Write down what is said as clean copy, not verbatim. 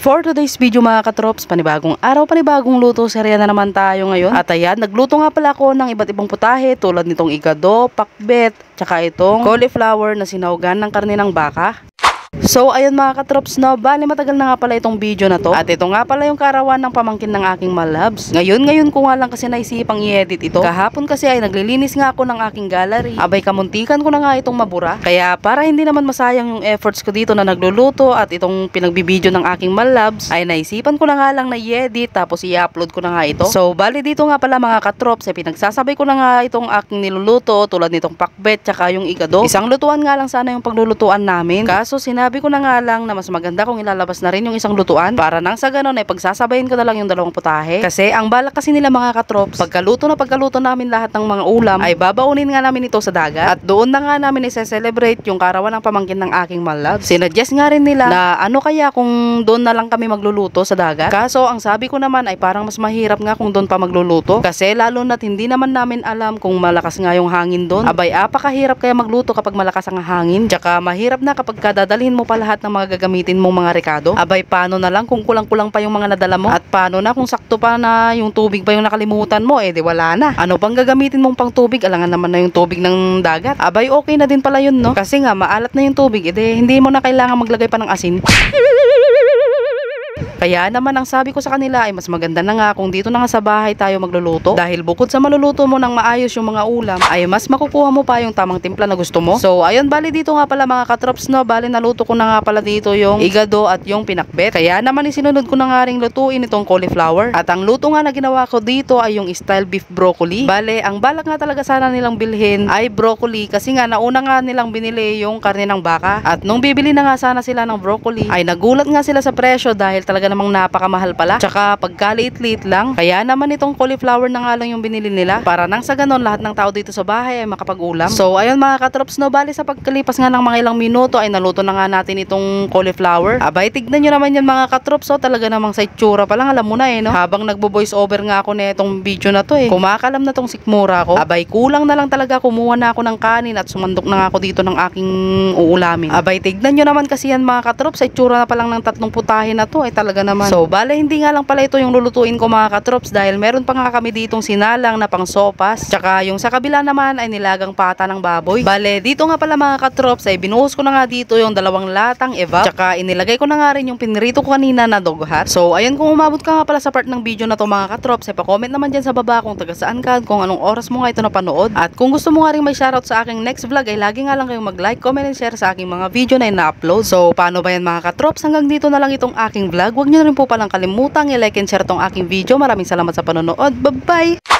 For today's video mga katrops, panibagong araw, panibagong luto, serya na naman tayo ngayon. At ayan, nagluto nga pala ako ng iba't ibang putahe tulad nitong igado, pakbet, tsaka itong cauliflower na sinaugan ng karne ng baka. So ayun mga katrops, no, bali matagal na nga pala itong video na to. At ito nga pala yung karawan ng pamangkin ng aking malabs. Ngayon ko nga lang kasi naisipang i-edit ito. Kahapon kasi ay naglilinis nga ako ng aking gallery. Abay kamuntikan ko na nga itong mabura. Kaya para hindi naman masayang yung efforts ko dito na nagluluto at itong pinagbibideo ng aking malabs, ay naisipan ko na nga lang na i-edit tapos i-upload ko na nga ito. So bali dito nga pala mga katrops, ay pinagsasabay ko na nga itong aking niluluto tulad nitong pakbet tsaka yung igado. Isang lutuan nga lang sana yung paglulutuan namin. Kaso sinabi ko na nga lang na mas maganda kung ilalabas na rin yung isang lutuan para nang sa ganon ay pagsasabayin ko na lang yung dalawang putahe. Kasi ang balak kasi nila mga katrops, pagkaluto namin lahat ng mga ulam ay babaunin nga namin ito sa dagat. At doon na nga namin i-celebrate yung karawan ng pamangkin ng aking malab. Sinuggest nga rin nila na ano kaya kung doon na lang kami magluluto sa dagat. Kaso ang sabi ko naman ay parang mas mahirap nga kung doon pa magluluto. Kasi lalo na't hindi naman namin alam kung malakas nga yung hangin doon. Abay apakahirap kaya magluto kapag malakas ang hangin. Tsaka mahirap na kapag dadalhin mo pa lahat ng mga gagamitin mong mga rekado. Abay paano na lang kung kulang-kulang pa yung mga nadala mo? At paano na kung sakto pa na yung tubig pa yung nakalimutan mo? Eh di wala na. Ano pang gagamitin mong pang tubig? Alangan naman na yung tubig ng dagat. Abay okay na din pala yun, no? Kasi nga maalat na yung tubig, edi hindi mo na kailangan maglagay pa ng asin. Kaya naman ang sabi ko sa kanila ay mas maganda na nga kung dito na nga sa bahay tayo magluluto. Dahil bukod sa maluluto mo ng maayos yung mga ulam, ay mas makukuha mo pa yung tamang timpla na gusto mo. So ayun, bali dito nga pala mga katrops, no, bali naluto ko na nga pala dito yung igado at yung pinakbet. Kaya naman isinunod ko na nga ring lutuin itong cauliflower. At ang luto nga na ginawa ko dito ay yung style beef broccoli. Bale, ang balak nga talaga sana nilang bilhin ay broccoli kasi nga nauna nga nilang binili yung karne ng baka. At nung bibili na nga sana sila ng broccoli, ay nagulat nga sila sa presyo dahil talaga namang napakamahal pala. Tsaka pagkaliit-liit lang. Kaya naman itong cauliflower na nga lang yung binili nila para nang sa ganon lahat ng tao dito sa bahay ay makapag-ulam. So ayun mga katrops, no, bali sa pagkalipas nga ng mga ilang minuto ay naluto na nga natin itong cauliflower. Abay tignan nyo naman yan mga katrops, so talaga namang sa itsura pa lang alam mo na no. Habang nagbo-voice over nga ako na itong video na to kumakalam na tong sikmura ko. Abay kulang na lang talaga, kumuha na ako ng kanin at sumandok na nga ako dito ng aking uulamin. Abay tignan nyo naman kasi yan mga katrops, sa itsura na pa lang ng tatlong putahe na to ay talaga naman. So bale hindi nga lang pala ito yung lulutuin ko mga katrops dahil meron pa nga kami ditong sinalang na pang sopas. Tsaka yung sa kabila naman ay nilagang pata ng baboy. Bale dito nga pala mga katrops ay binuhos ko na nga dito yung 2 latang evap. Tsaka inilagay ko na nga rin yung pinrito ko kanina na dog heart. So ayun, kung umabot ka nga pala sa part ng video na to mga katrops, ay pa-comment naman dyan sa baba kung taga saan ka, kung anong oras mo nga ito napanood. At kung gusto mo nga rin may shoutout sa aking next vlog ay lagi nga lang kayong mag-like, comment, and share sa aking mga video na ina-upload. So paano ba yan mga katrops? Hanggang dito na lang itong aking vlog. Huwag nyo na rin po palang kalimutang i-like and share tong aking video. Maraming salamat sa panonood. Bye-bye!